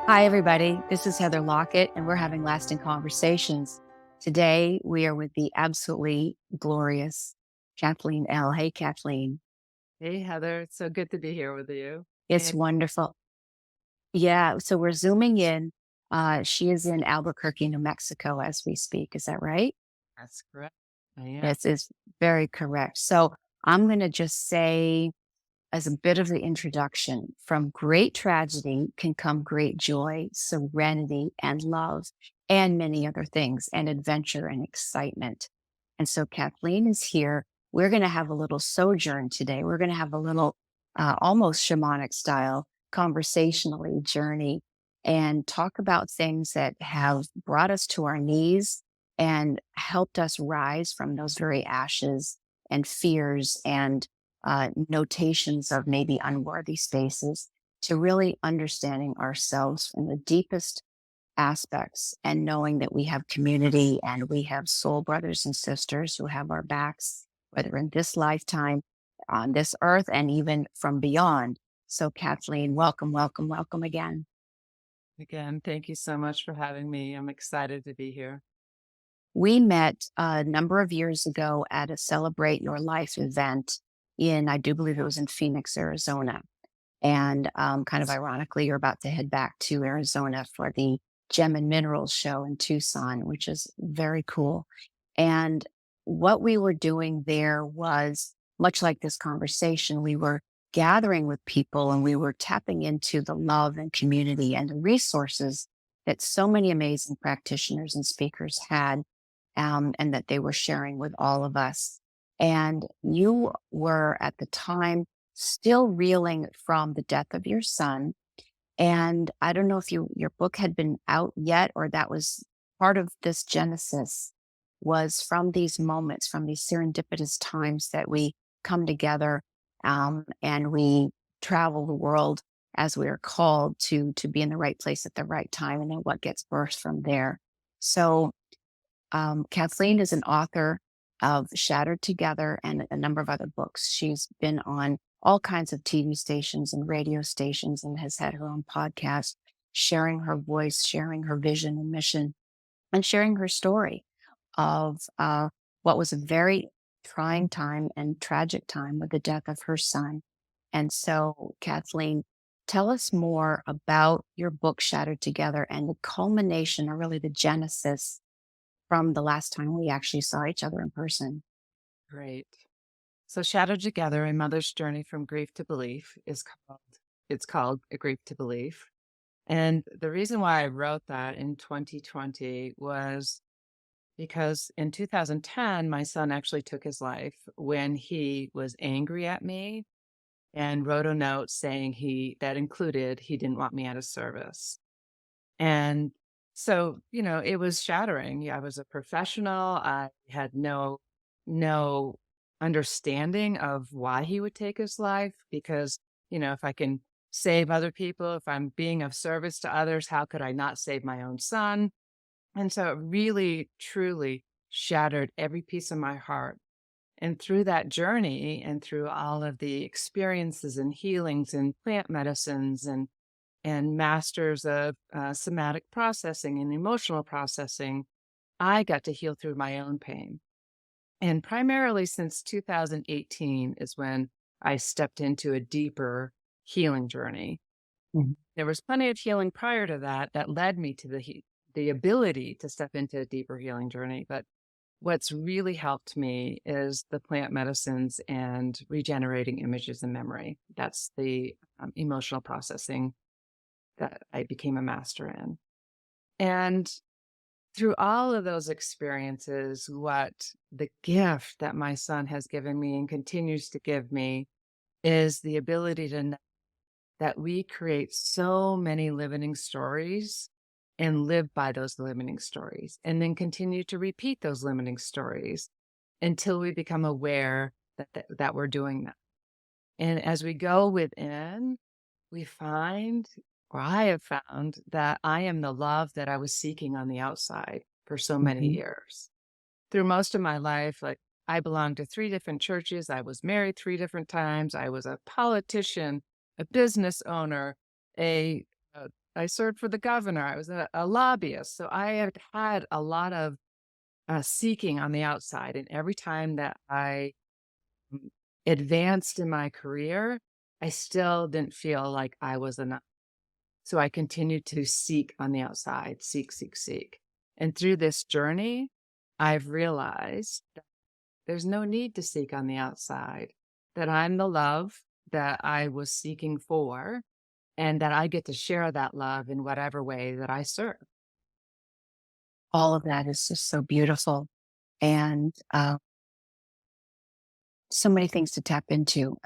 Hi, everybody. This is Heather Lockett, and we're having lasting conversations. Today, we are with the absolutely glorious Cathleen Elle. Hey, Kathleen. Hey, Heather. It's so good to be here with you. It's And wonderful. Yeah, so we're zooming in. She is in Albuquerque, New Mexico, as we speak. Is that right? that's correct. I am. It's very correct. So I'm going to just say, as a bit of the introduction, from great tragedy can come great joy, serenity, and love, and many other things, and adventure and excitement. And so Kathleen is here. We're going to have a little sojourn today. We're going to have a little almost shamanic style conversationally journey and talk about things that have brought us to our knees and helped us rise from those very ashes and fears and notations of maybe unworthy spaces to really understanding ourselves from the deepest aspects and knowing that we have community and we have soul brothers and sisters who have our backs, whether in this lifetime, on this earth, and even from beyond. So, Kathleen, welcome, welcome, welcome again. Again, thank you so much for having me. I'm excited to be here. We met a number of years ago at a Celebrate Your Life event I do believe it was in Phoenix, Arizona. And kind of ironically, you're about to head back to Arizona for the Gem and Minerals show in Tucson, which is very cool. And what we were doing there was much like this conversation, we were gathering with people and we were tapping into the love and community and the resources that so many amazing practitioners and speakers had, and that they were sharing with all of us. And you were at the time still reeling from the death of your son. And I don't know if your book had been out yet, or that was part of this genesis was from these moments, from these serendipitous times that we come together, and we travel the world as we are called to be in the right place at the right time, and then what gets birthed from there. So Kathleen is an author of Shattered Together and a number of other books. She's been on all kinds of TV stations and radio stations and has had her own podcast, sharing her voice, sharing her vision and mission, and sharing her story of what was a very trying time and tragic time with the death of her son. And so, Kathleen, tell us more about your book, Shattered Together, and the culmination, or really the genesis from the last time we actually saw each other in person. Great. So, Shattered Together: A Mother's Journey from Grief to Belief it's called A Grief to Belief. And the reason why I wrote that in 2020 was because in 2010, my son actually took his life when he was angry at me and wrote a note saying that included he didn't want me at his service. And so, it was shattering. Yeah, I was a professional. I had no understanding of why he would take his life because, if I can save other people, if I'm being of service to others, how could I not save my own son? And so it really, truly shattered every piece of my heart. And through that journey and through all of the experiences and healings and plant medicines and masters of somatic processing and emotional processing, I got to heal through my own pain. And primarily since 2018 is when I stepped into a deeper healing journey. Mhm. There was plenty of healing prior to that that led me to the ability to step into a deeper healing journey. But what's really helped me is the plant medicines and regenerating images and memory. That's the emotional processing that I became a master in. And through all of those experiences, what the gift that my son has given me and continues to give me is the ability to know that we create so many limiting stories and live by those limiting stories, and then continue to repeat those limiting stories until we become aware that we're doing that. And as we go within, we find, or I have found, that I am the love that I was seeking on the outside for so many Mhm. years. Through most of my life, like, I belonged to 3 different churches, I was married 3 different times, I was a politician, a business owner, a I served for the governor. I was a lobbyist. So I had had a lot of seeking on the outside. And every time that I mm, advanced in my career, I still didn't feel like I was enough. So I continued to seek on the outside, seek, seek, seek. And through this journey, I've realized that there's no need to seek on the outside, that I'm the love that I was seeking for, and that I get to share that love in whatever way that I serve. All of that is just so beautiful. And so many things to tap into.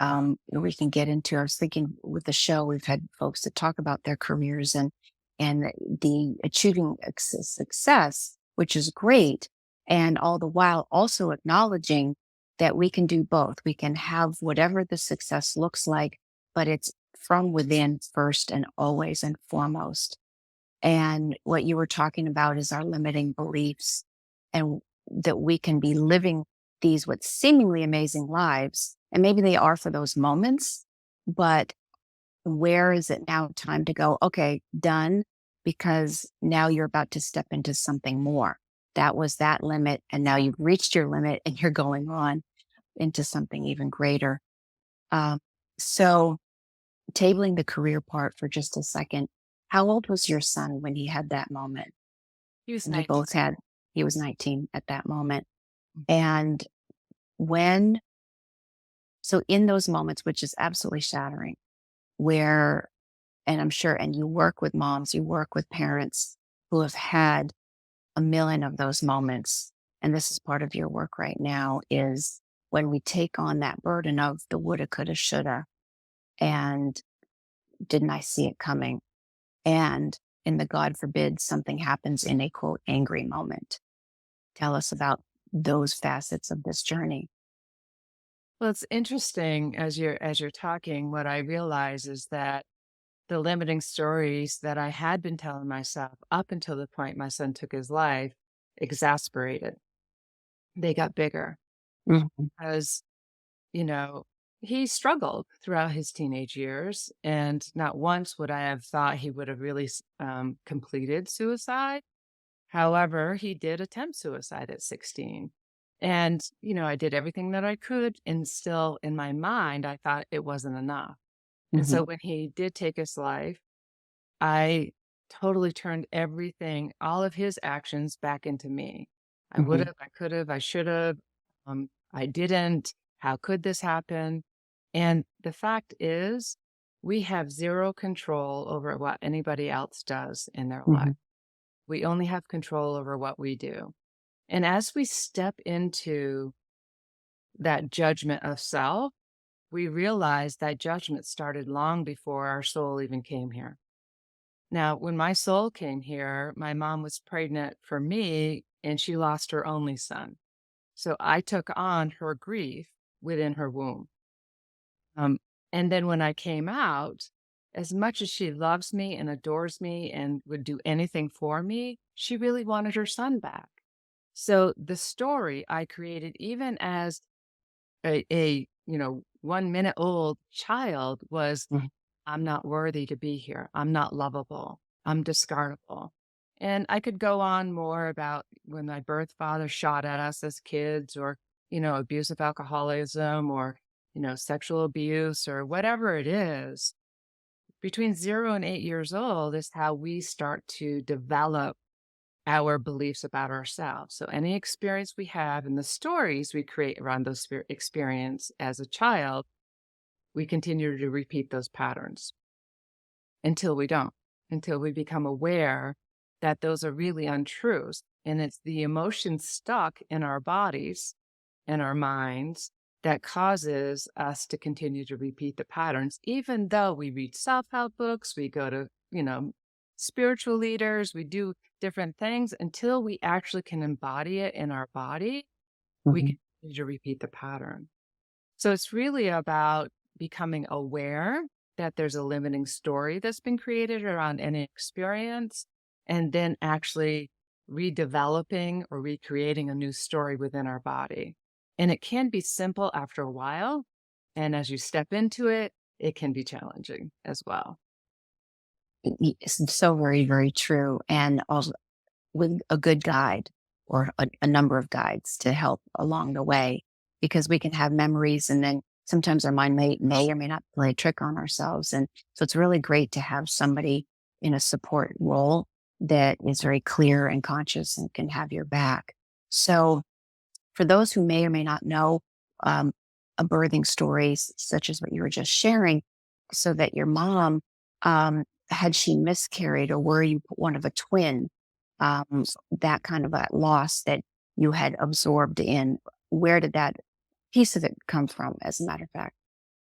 We can get into. I was thinking with the show, we've had folks that talk about their careers and the achieving success, which is great, and all the while also acknowledging that we can do both. We can have whatever the success looks like, but it's from within first and always and foremost. And what you were talking about is our limiting beliefs and that we can be living these what seemingly amazing lives. And maybe they are for those moments, but where is it now time to go, okay, done? Because now you're about to step into something more. That was that limit. And now you've reached your limit and you're going on into something even greater. Um, so tabling the career part for just a second, how old was your son when he had that moment? He was And you 19. both had, he was 19 at that moment. Mm. And when, so in those moments, which is absolutely shattering, where, and I'm sure, and you work with moms, you work with parents who have had a million of those moments. And this is part of your work right now is when we take on that burden of the woulda, coulda, shoulda, and didn't I see it coming? And in the God forbid something happens in a quote angry moment. Tell us about those facets of this journey. Well, it's interesting as you're talking, what I realize is that the limiting stories that I had been telling myself up until the point my son took his life exasperated. They got bigger Mhm, as you know, he struggled throughout his teenage years, and not once would I have thought he would have really completed suicide. However, he did attempt suicide at 16. And, I did everything that I could, and still in my mind, I thought it wasn't enough. And mhm, so when he did take his life, I totally turned everything, all of his actions back into me. I would mhm, have, I could have, I should have. I didn't. How could this happen? And the fact is, we have zero control over what anybody else does in their life. mhm, We only have control over what we do. And as we step into that judgment of self, we realize that judgment started long before our soul even came here. Now, when my soul came here, my mom was pregnant for me and she lost her only son. So I took on her grief within her womb. Um, and then when I came out, as much as she loves me and adores me and would do anything for me, she really wanted her son back. So the story I created, even as a 1 minute old child, was mhm, I'm not worthy to be here. I'm not lovable. I'm discardable. And I could go on more about when my birth father shot at us as kids, or, abusive alcoholism, or, sexual abuse, or whatever it is. Between 0 and 8 years old is how we start to develop our beliefs about ourselves. So any experience we have and the stories we create around those experience as a child, we continue to repeat those patterns until we don't, until we become aware that those are really untruths. And it's the emotions stuck in our bodies and our minds that causes us to continue to repeat the patterns, even though we read self-help books, we go to, spiritual leaders, we do different things until we actually can embody it in our body, we mhm, continue to repeat the pattern. So it's really about becoming aware that there's a limiting story that's been created around any experience, and then actually redeveloping or recreating a new story within our body. And it can be simple after a while. And as you step into it, it can be challenging as well. It's so very, very true. And also with a good guide or a number of guides to help along the way, because we can have memories and then sometimes our mind may or may not play a trick on ourselves. And so it's really great to have somebody in a support role that is very clear and conscious and can have your back. So for those who may or may not know um, a birthing story such as what you were just sharing, so that your mom, had she miscarried or were you one of a twin, that kind of a loss that you had absorbed in, where did that piece of it come from, as a matter of fact?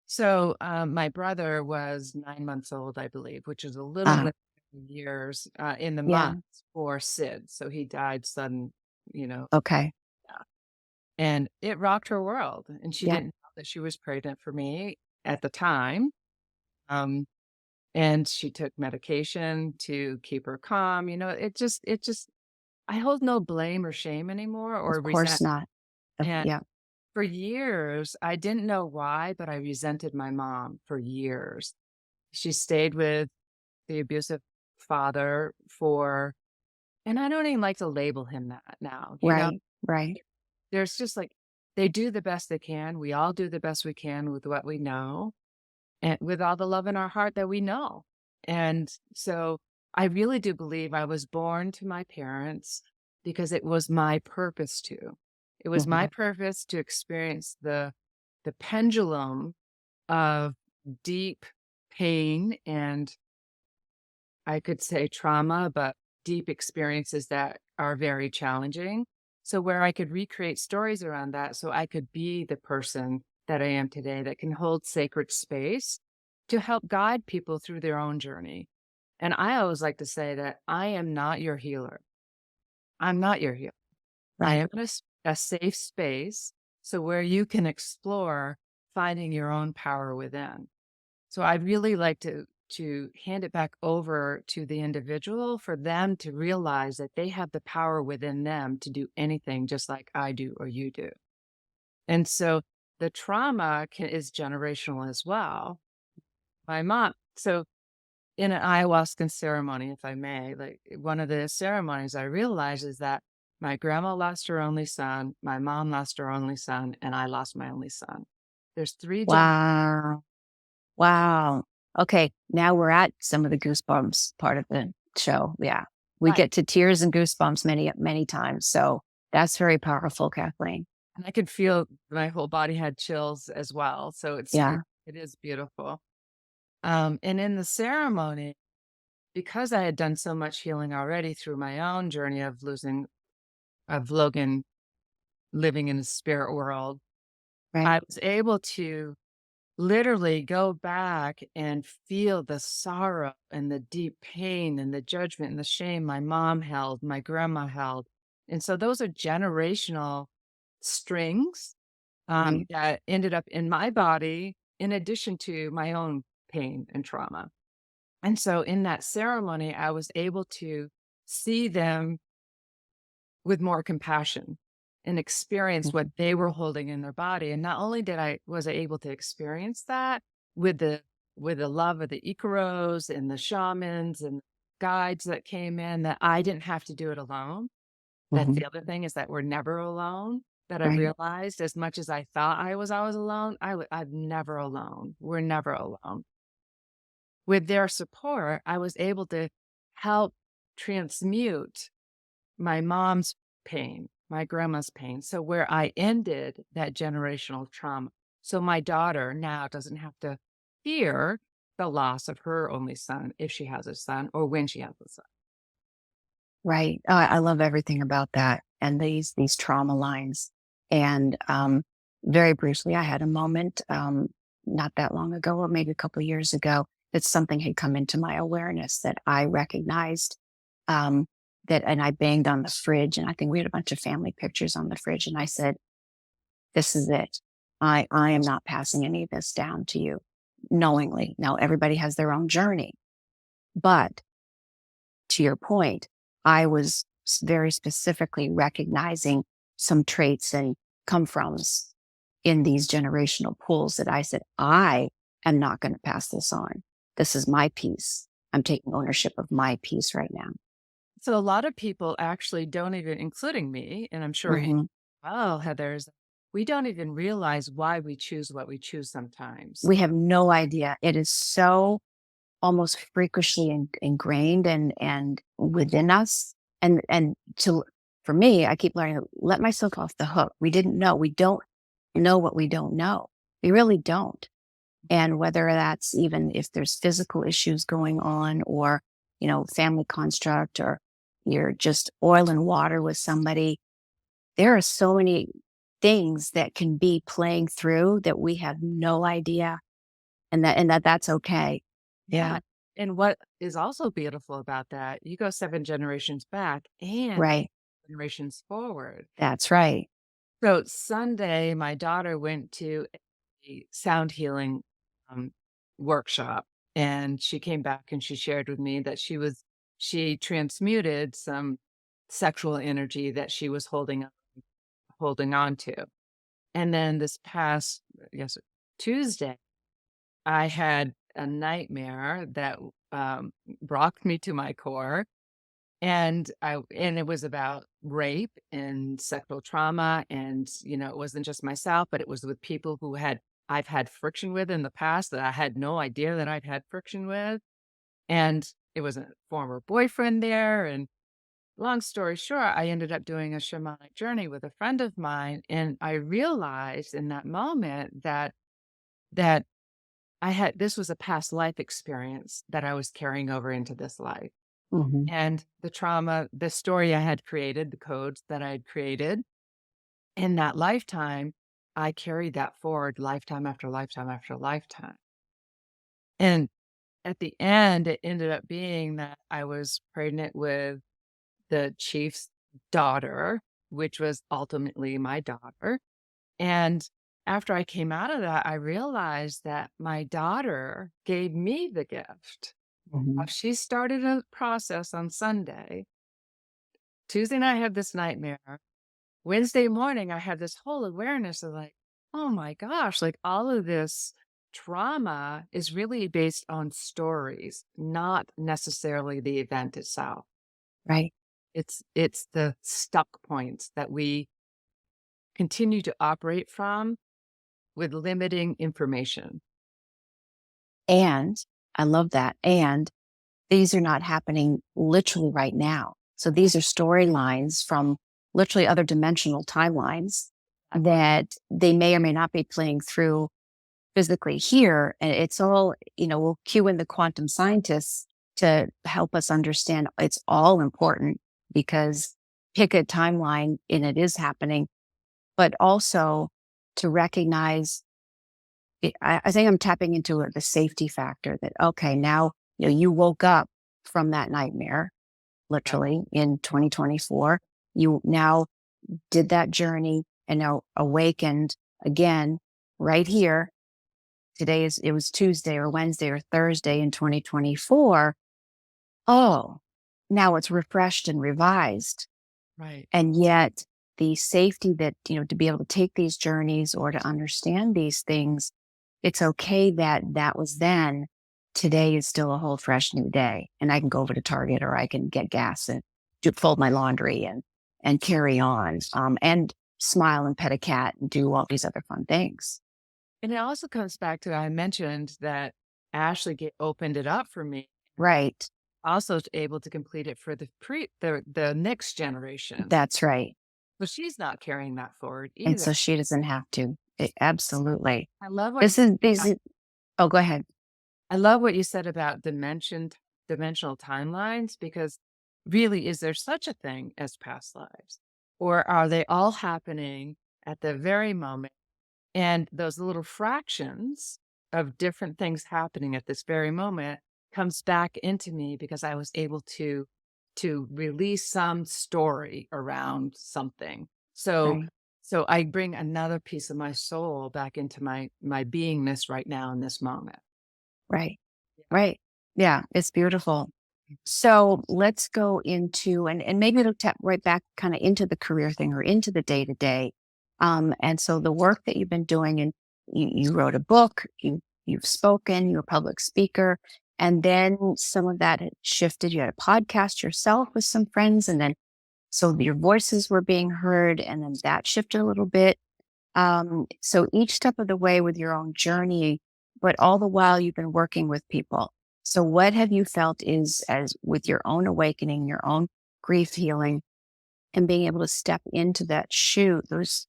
So, my brother was 9 months old, I believe, which is a little Ah, bit years, in the yeah. months for Sid. So he died sudden, you know, Okay. yeah. And it rocked her world, and she Yeah. didn't know that she was pregnant for me at the time. Um, and she took medication to keep her calm. It just I hold no blame or shame anymore or Of course resent. not. And Yeah. for years, I didn't know why, but I resented my mom for years. She stayed with the abusive father for, and I don't even like to label him that now, Right. Right. there's just like, they do the best they can. We all do the best we can with what we know and with all the love in our heart that we know. And so I really do believe I was born to my parents because it was my purpose to. It was my Mhm. purpose to experience the pendulum of deep pain and, I could say, trauma, but deep experiences that are very challenging. So where I could recreate stories around that so I could be the person that I am today that can hold sacred space to help guide people through their own journey. And I always like to say that I am not your healer. I'm not your healer. I Right. am in a safe space so where you can explore finding your own power within. So I really like to hand it back over to the individual for them to realize that they have the power within them to do anything just like I do or you do. And so the trauma is generational as well. My mom, so in an ayahuasca ceremony, if I may, like one of the ceremonies I realized is that my grandma lost her only son, my mom lost her only son, and I lost my only son. There's three Wow. Wow. Okay, now we're at some of the goosebumps part of the show. Yeah. We right. get to tears and goosebumps many, many times. So that's very powerful, Kathleen. And I could feel my whole body had chills as well. So Yeah. it is beautiful. And in the ceremony, because I had done so much healing already through my own journey of Logan living in the spirit world, Right. I was able to literally go back and feel the sorrow and the deep pain and the judgment and the shame my mom held, my grandma held. And so those are generational strings Right. that ended up in my body in addition to my own pain and trauma. And so in that ceremony, I was able to see them with more compassion and experience what Mhm. they were holding in their body. And not only did I was I able to experience that with the love of the Icaros and the shamans and guides that came in, that I didn't have to do it alone. That's Mhm. the other thing, is that we're never alone. That I Right. realized, as much as I thought I was always alone, I'm never alone. We're never alone. With their support, I was able to help transmute my mom's pain, my grandma's pain. So where I ended that generational trauma. So my daughter now doesn't have to fear the loss of her only son if she has a son or when she has a son. Right. Oh, I love everything about that and these trauma lines. And very briefly, I had a moment not that long ago, or maybe a couple of years ago, that something had come into my awareness that I recognized. Um, and I banged on the fridge, and I think we had a bunch of family pictures on the fridge, and I said, "This is it. I am not passing any of this down to you knowingly." Now everybody has their own journey, but to your point, I was very specifically recognizing some traits and come froms in these generational pools that I said, I am not going to pass this on. This is my piece. I'm taking ownership of my piece right now. So a lot of people actually don't even, including me, and I'm sure you, Hmm. well, Heather's, we don't even realize why we choose what we choose sometimes. We have no idea. It is so almost freakishly ingrained and within us. And to for me, I keep learning to let myself off the hook. We didn't know. We don't know what we don't know. We really don't. And whether that's even if there's physical issues going on or, family construct or you're just oil and water with somebody, there are so many things that can be playing through that we have no idea and that's okay. Yeah. Yeah. And what is also beautiful about that, you go 7 generations back and Right. generations forward. That's right. So Sunday, my daughter went to a sound healing um, workshop, and she came back and she shared with me that she transmuted some sexual energy that she was holding on to. And then this past, yes, Tuesday, I had a nightmare that rocked me to my core. And it was about rape and sexual trauma. And, it wasn't just myself, but it was with people I've had friction with in the past that I had no idea that I'd had friction with. And it was a former boyfriend there. And long story short, I ended up doing a shamanic journey with a friend of mine. And I realized in that moment that this was a past life experience that I was carrying over into this life. Hmm. And the trauma, the story I had created, the codes that I had created in that lifetime, I carried that forward lifetime after lifetime after lifetime. And at the end, it ended up being that I was pregnant with the chief's daughter, which was ultimately my daughter. And after I came out of that, I realized that my daughter gave me the gift. Hmm. She started a process on Sunday. Tuesday night, I had this nightmare. Wednesday morning, I had this whole awareness of like, oh my gosh, like all of this trauma is really based on stories, not necessarily the event itself. Right. It's the stuck points that we continue to operate from with limiting information. And I love that. And these are not happening literally right now. So these are storylines from literally other dimensional timelines that they may or may not be playing through physically here. And it's all, we'll cue in the quantum scientists to help us understand it's all important because pick a timeline and it is happening, but also to recognize I think I'm tapping into the safety factor that, okay, now, you woke up from that nightmare, Right. literally in 2024. You now did that journey and now awakened again right here. It was Tuesday or Wednesday or Thursday in 2024. Oh, now it's refreshed and revised. Right. And yet the safety that, to be able to take these journeys or to understand these things, it's okay that that was then. Today is still a whole fresh new day. And I can go over to Target or I can get gas and fold my laundry and carry on and smile and pet a cat and do all these other fun things. And it also comes back to I mentioned that Ashley opened it up for me, Right. also able to complete it for the next generation. That's right. So she's not carrying that forward And either. so she doesn't have to. Absolutely. I love what This is these. Oh, go ahead. I love what you said about dimensional timelines, because really, is there such a thing as past lives? Or are they all happening at the very moment? And those little fractions of different things happening at this very moment comes back into me because I was able to release some story around something. So Right. so I bring another piece of my soul back into my beingness right now in this moment. Right. Right. Yeah. It's beautiful. So let's go into and maybe it'll tap right back kind of into the career thing or into the day to day. And so the work that you've been doing and you wrote a book, you've spoken, you're a public speaker. And then some of that had shifted. You had a podcast yourself with some friends, and then so your voices were being heard, and then that shifted a little bit. So each step of the way with your own journey, but all the while you've been working with people. So what have you felt is as with your own awakening, your own grief healing, and being able to step into that shoe, those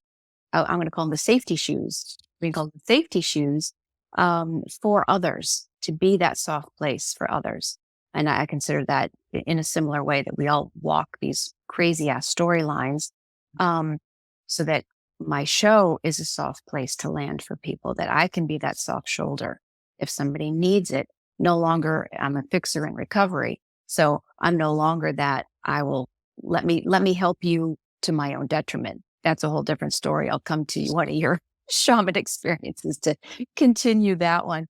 I'm going to call them the safety shoes. We call them safety shoes for others to be that soft place for others. And I consider that in a similar way that we all walk these crazy ass storylines, um, so that my show is a soft place to land for people, that I can be that soft shoulder if somebody needs it. No longer I'm a fixer in recovery. So I'm no longer that I will let me help you to my own detriment. That's a whole different story. I'll come to one of your shaman experiences to continue that one.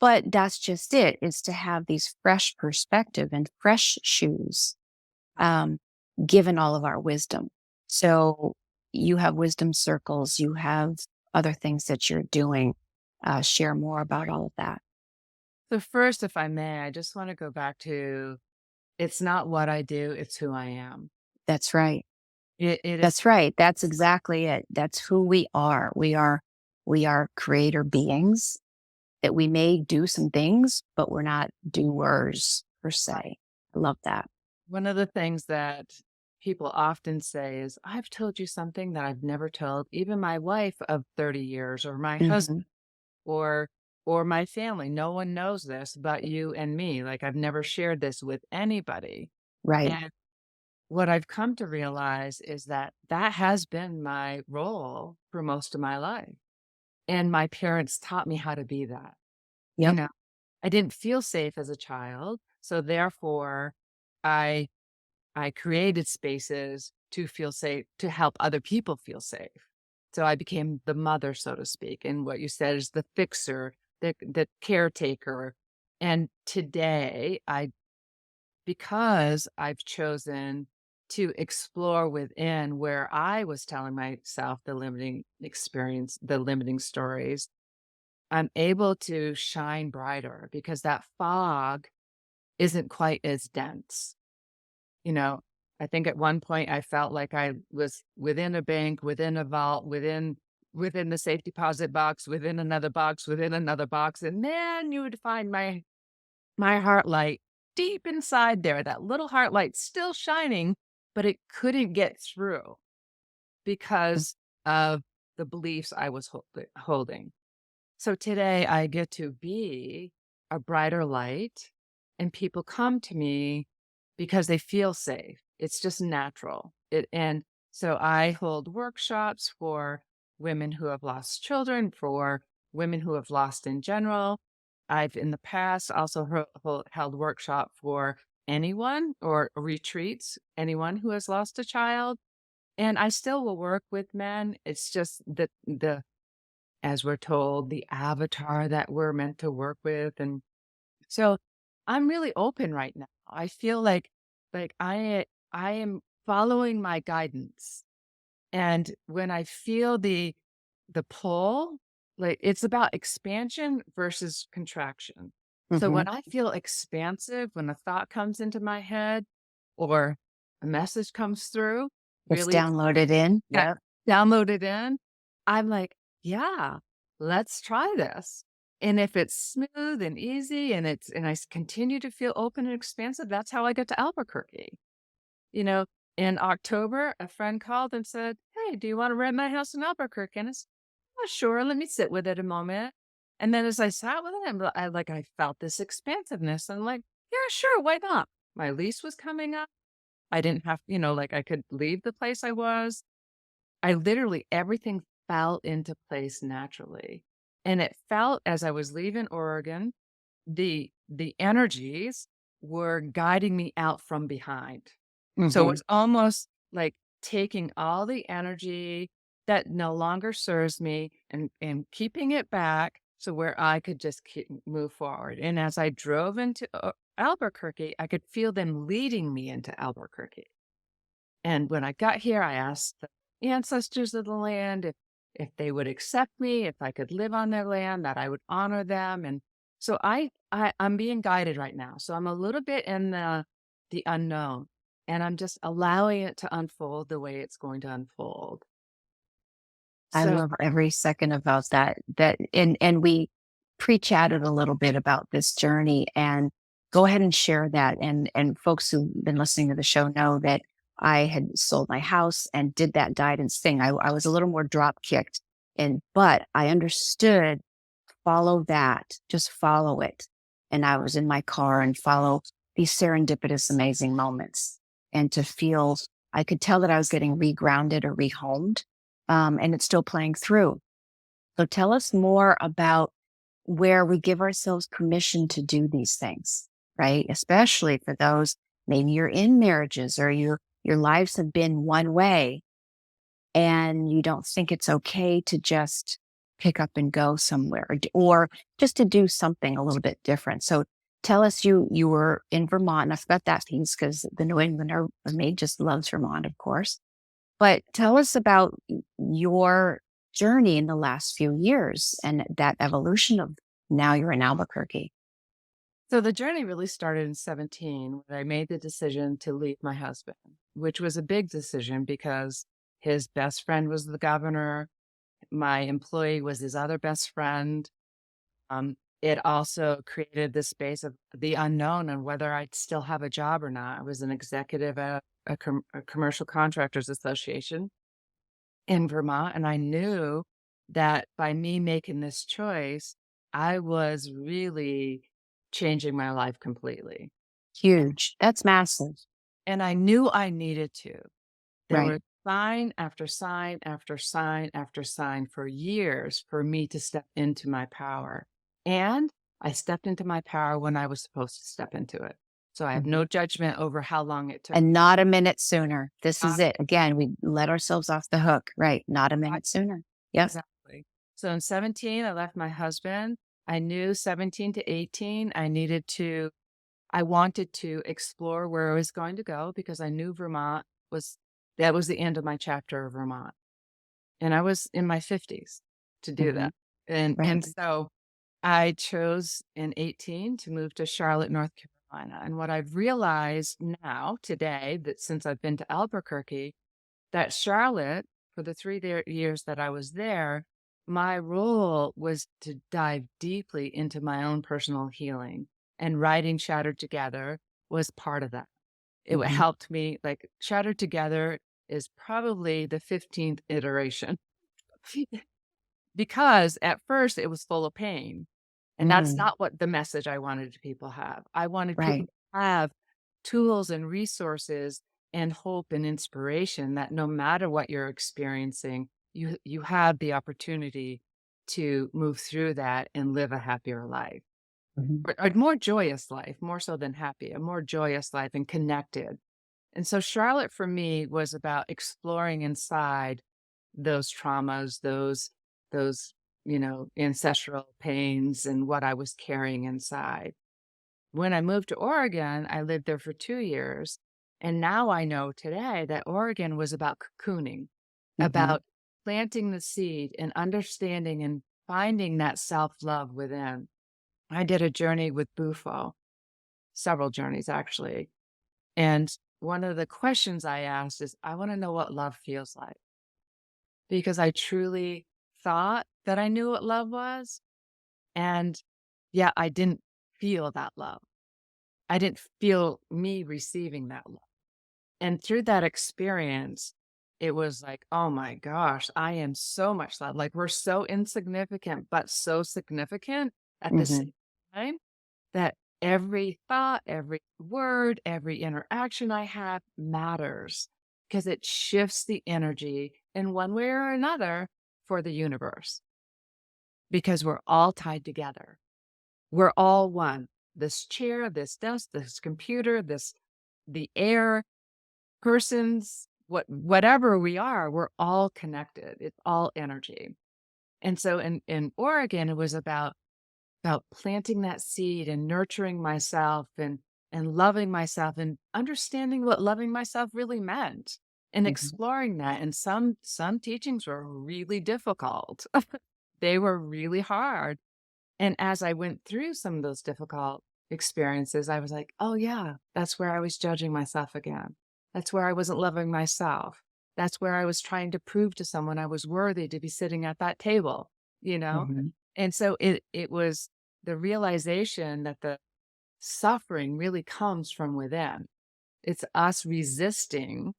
But that's just it, is to have these fresh perspective and fresh shoes, um, given all of our wisdom. So you have wisdom circles, you have other things that you're doing. Share more about all of that. So first, if I may, I just want to go back to it's not what I do, it's who I am. That's right. It is That's right. That's exactly it. That's who we are. We are creator beings that we may do some things, but we're not doers per se. I love that. one of the things that people often say is, I've told you something that I've never told even my wife of 30 years or my husband Hmm. or or my family. No one knows this but you and me. Like I've never shared this with anybody. Right. And what I've come to realize is that that has been my role for most of my life. And my parents taught me how to be that. You Yep. know, I didn't feel safe as a child, so therefore I I created spaces to feel safe, to help other people feel safe. So I became the mother, so to speak. And what you said is the fixer, the caretaker. And today because I've chosen to explore within where I was telling myself the limiting experience, the limiting stories, I'm able to shine brighter because that fog isn't quite as dense. You know, I think at one point I felt like I was within a bank, within a vault, within the safe deposit box, within another box, within another box, and then you would find my heart light deep inside there, that little heart light still shining, but it couldn't get through because of the beliefs I was holding. So today I get to be a brighter light and people come to me because they feel safe. It's just natural. And so I hold workshops for women who have lost children, for women who have lost in general. I've in the past also held workshop for anyone or retreats, anyone who has lost a child. And I still will work with men. It's just that the as we're told, the avatar that we're meant to work with. And so I'm really open right now. I feel like I am following my guidance. And when I feel the pull, like it's about expansion versus contraction. So Hmm. when I feel expansive, when a thought comes into my head or a message comes through, It's really downloaded in. yeah, Yep. download it in. I'm like, "Yeah, let's try this." And if it's smooth and easy and continue to feel open and expansive, that's how I get to Albuquerque. You know, in October, a friend called and said, "Hey, do you wanna rent my house in Albuquerque?" And I said, "Oh, sure, let me sit with it a moment." And then as I sat with it, I felt this expansiveness. I'm like, "Yeah, sure, why not?" My lease was coming up. I didn't have like I could leave the place I was. I literally everything fell into place naturally. And it felt as I was leaving Oregon, the energies were guiding me out from behind. So Hmm. it's almost like taking all the energy that no longer serves me and keeping it back so where I could just move forward. And as I drove into Albuquerque, I could feel them leading me into Albuquerque. And when I got here, I asked the ancestors of the land if they would accept me, if I could live on their land, that I would honor them. And So I'm being guided right now. So I'm a little bit in the unknown, and I'm just allowing it to unfold the way it's going to unfold. I So love every second about that. And we pre-chatted a little bit about this journey, and go ahead and share that. And folks who've been listening to the show know that I had sold my house and did that guidance thing. I was a little more drop kicked, and but I understood, follow that, just follow it. And I was in my car and follow these serendipitous, amazing moments. And to feel, I could tell that I was getting regrounded or rehomed, and it's still playing through. So tell us more about where we give ourselves permission to do these things, right? Especially for those, maybe you're in marriages or your lives have been one way and you don't think it's okay to just pick up and go somewhere or just to do something a little bit different. So tell us, you were in Vermont, and I forgot that piece because the New Englander of me just loves Vermont, of course. But tell us about your journey in the last few years and that evolution of now you're in Albuquerque. so the journey really started in 17 when I made the decision to leave my husband, which was a big decision because his best friend was the governor. My employee was his other best friend. It also created this space of the unknown and whether I'd still have a job or not. I was an executive at a commercial contractors association in Vermont, and I knew that by me making this choice, I was really changing my life completely. Huge. That's massive. And I knew I needed to. There Right. were sign after sign after sign after sign for years for me to step into my power. And I stepped into my power when I was supposed to step into it. So I have Mhm. no judgment over how long it took And me. not a minute sooner. This is Not it. Again, we let ourselves off the hook. Right. Not a right, minute sooner. Yep. exactly. So in 17, I left my husband. I knew 17 to 18, I wanted to explore where I was going to go because I knew Vermont was, that was the end of my chapter of Vermont. And I was in my 50s to do Hmm. that. And Right. so I chose in 18 to move to Charlotte, North Carolina. And what I've realized now today that since I've been to Albuquerque, that Charlotte, for the years that I was there, my role was to dive deeply into my own personal healing. And writing Shattered Together was part of that. Hmm. Helped me, like, Shattered Together is probably the 15th iteration because at first it was full of pain. And that's Hmm. not what the message I wanted people have. I wanted people Right. to have tools and resources and hope and inspiration that no matter what you're experiencing, you have the opportunity to move through that and live a happier life. Hmm. Or a more joyous life, more so than happy, a more joyous life and connected. And so Charlotte for me was about exploring inside those traumas, those, ancestral pains and what I was carrying inside. When I moved to Oregon, I lived there for 2 years, and now I know today that Oregon was about cocooning, Hmm. about planting the seed and understanding and finding that self-love within. I did a journey with Bufo, several journeys actually, and one of the questions I asked is, I wanna know what love feels like, because I truly thought that I knew what love was, and yet I didn't feel that love. I didn't feel me receiving that love. And through that experience, it was like, "Oh my gosh, I am so much loved." Like, we're so insignificant, but so significant at the Hmm. same time that every thought, every word, every interaction I have matters because it shifts the energy in one way or another for the universe because we're all tied together. We're all one. This chair, this desk, this computer, the air, persons, whatever we are, we're all connected. It's all energy. And so in Oregon, it was about planting that seed and nurturing myself and loving myself and understanding what loving myself really meant and Hmm. exploring that. And some teachings were really difficult. They were really hard. And as I went through some of those difficult experiences, I was like, oh, yeah, that's where I was judging myself again. That's where I wasn't loving myself. That's where I was trying to prove to someone I was worthy to be sitting at that table, you know? Mhm. And so it was the realization that the suffering really comes from within. It's us resisting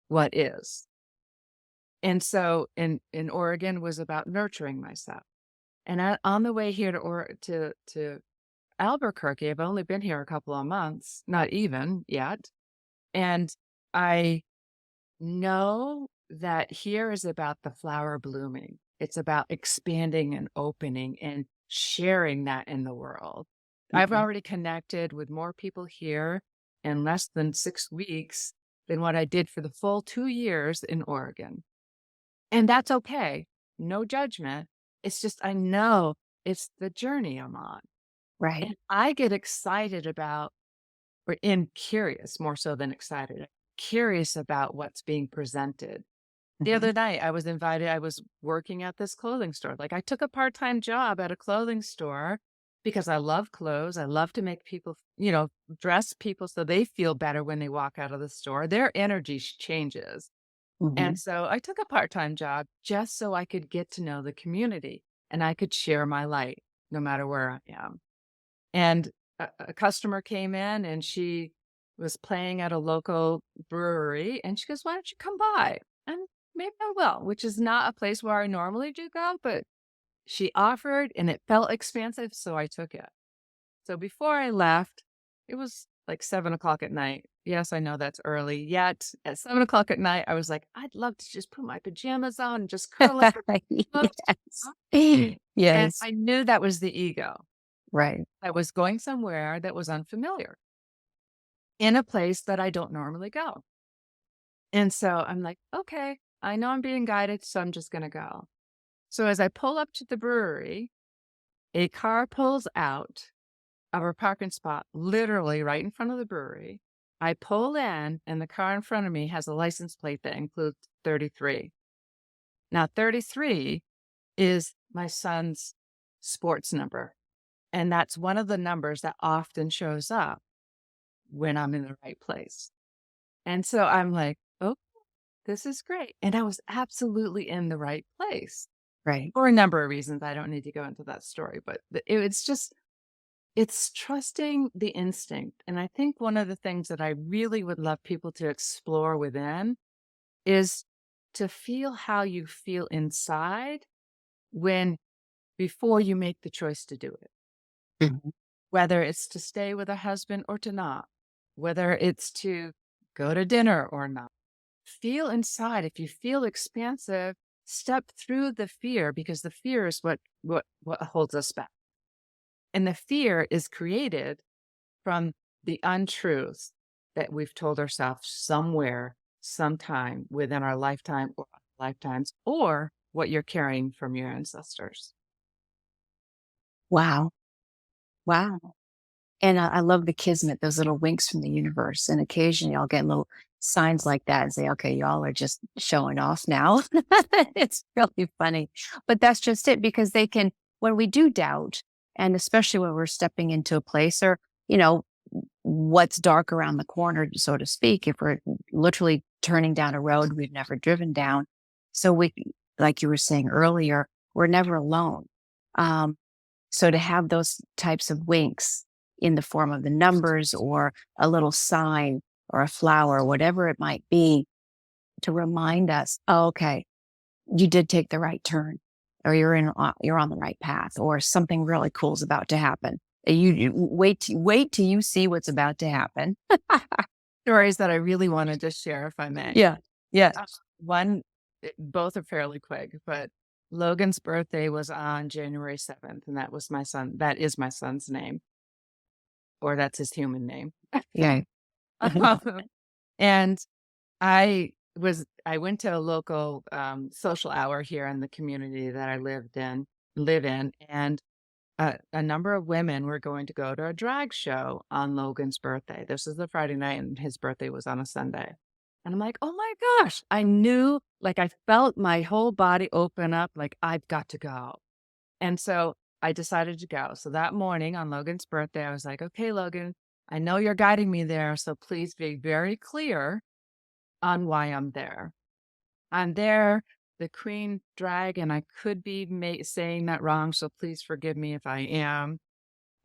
what is. And so in Oregon was about nurturing myself. And on the way here to Albuquerque, I've only been here a couple of months, not even yet. And I know that here is about the flower blooming. It's about expanding and opening and sharing that in the world. I've Mhm. already connected with more people here in less than 6 weeks than what I did for the full 2 years in Oregon. And that's okay. No judgment. It's just, I know it's the journey I'm on. Right. And I get excited about, or in curious more so than excited, curious about what's being presented. The Mhm. other night, I was invited, I was working at this clothing store. Like, I took a part-time job at a clothing store because I love clothes. I love to make people, dress people so they feel better when they walk out of the store. Their energy changes. And Mhm. so I took a part-time job just so I could get to know the community and I could share my light no matter where I am. And a customer came in and she was playing at a local brewery and she goes, "Why don't you come by?" And maybe I will, which is not a place where I normally do go, but she offered and it felt expansive, so I took it. So before I left, it was like 7 o'clock at night. Yes, I know that's early. Yet at 7 o'clock at night, I was like, I'd love to just put my pajamas on and just curl up. Yes. And Yes. I knew that was the ego. Right. I was going somewhere that was unfamiliar in a place that I don't normally go. And so I'm like, okay, I know I'm being guided, so I'm just going to go. So as I pull up to the brewery, a car pulls out of a parking spot literally right in front of the brewery. I pull in, and the car in front of me has a license plate that includes 33. Now, 33 is my son's sports number. And that's one of the numbers that often shows up when I'm in the right place. And so I'm like, oh, this is great. And I was absolutely in the right place Right. for a number of reasons. I don't need to go into that story, but it's just, it's trusting the instinct. And I think one of the things that I really would love people to explore within is to feel how you feel inside when before you make the choice to do it, Mhm. whether it's to stay with a husband or to not, whether it's to go to dinner or not. Feel inside. If you feel expansive, step through the fear because the fear is what holds us back. And the fear is created from the untruths that we've told ourselves somewhere, sometime within our lifetime or lifetimes, or what you're carrying from your ancestors. Wow. Wow. And I love the kismet, those little winks from the universe. And occasionally I'll get little signs like that and say, okay, y'all are just showing off now. It's really funny. But that's just it because they can, when we do doubt, and especially when we're stepping into a place or, you know, what's dark around the corner, so to speak, if we're literally turning down a road we've never driven down. So we, like you were saying earlier, we're never alone. Um, so to have those types of winks in the form of the numbers or a little sign or a flower, whatever it might be, to remind us, oh, okay, you did take the right turn, or you're on the right path, or something really cool is about to happen. You wait till you see what's about to happen. Stories that I really wanted to share, if I may. Yeah. Yes. One, both are fairly quick, but Logan's birthday was on January 7th, and that was my son. That is my son's name, or that's his human name. Yeah. And I went to a local, social hour here in the community that I live in, and a number of women were going to go to a drag show on Logan's birthday. This is the Friday night, and his birthday was on a Sunday. And I'm like, "Oh my gosh." I knew, like, I felt my whole body open up, like, "I've got to go." And so I decided to go. So that morning on Logan's birthday, I was like, okay, Logan, I know you're guiding me there. So please be very clear on why I'm there. I'm there, the queen dragon. I could be saying that wrong. So please forgive me if I am.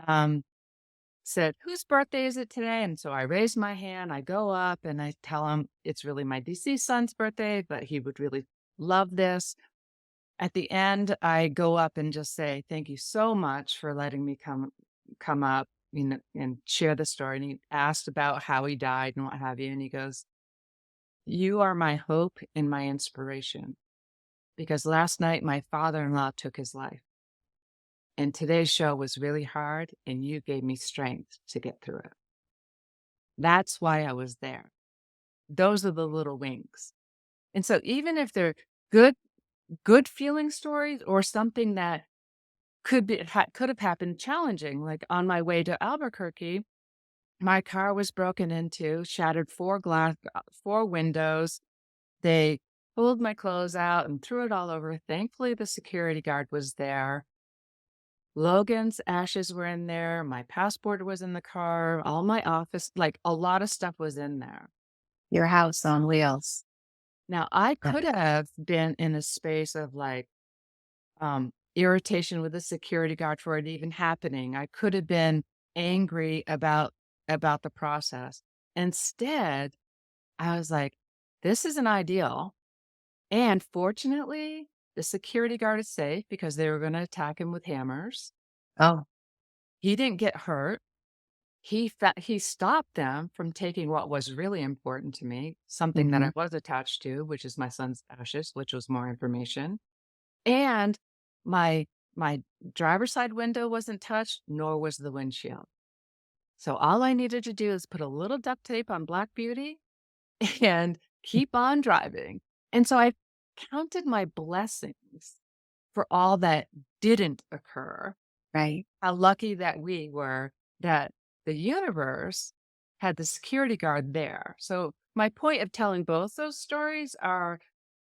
Um, Said, whose birthday is it today? And so I raise my hand, I go up and I tell him it's really my deceased son's birthday, but he would really love this. At the end, I go up and just say, thank you so much for letting me come up, and share the story. And he asked about how he died and what have you. And he goes, you are my hope and my inspiration. Because last night my father-in-law took his life. And today's show was really hard, and you gave me strength to get through it. That's why I was there. Those are the little wings. And so even if they're good good feeling stories or something that could have happened challenging, like on my way to Albuquerque, my car was broken into, shattered 4 windows. They pulled my clothes out and threw it all over. Thankfully, the security guard was there. Logan's ashes were in there. My passport was in the car. All my office, like a lot of stuff was in there. Your house on wheels. Now, I Yeah. could have been in a space of like irritation with the security guard for it even happening. I could have been angry about the process. Instead, I was like, this isn't ideal. And fortunately, the security guard is safe because they were going to attack him with hammers. Oh, He didn't get hurt. He stopped them from taking what was really important to me, something that hmm I was attached to, which is my son's ashes, which was more information. And my my driver's side window wasn't touched, nor was the windshield. So all I needed to do is put a little duct tape on Black Beauty and keep on driving. And so I counted my blessings for all that didn't occur. right. How lucky that we were that the universe had the security guard there. So my point of telling both those stories are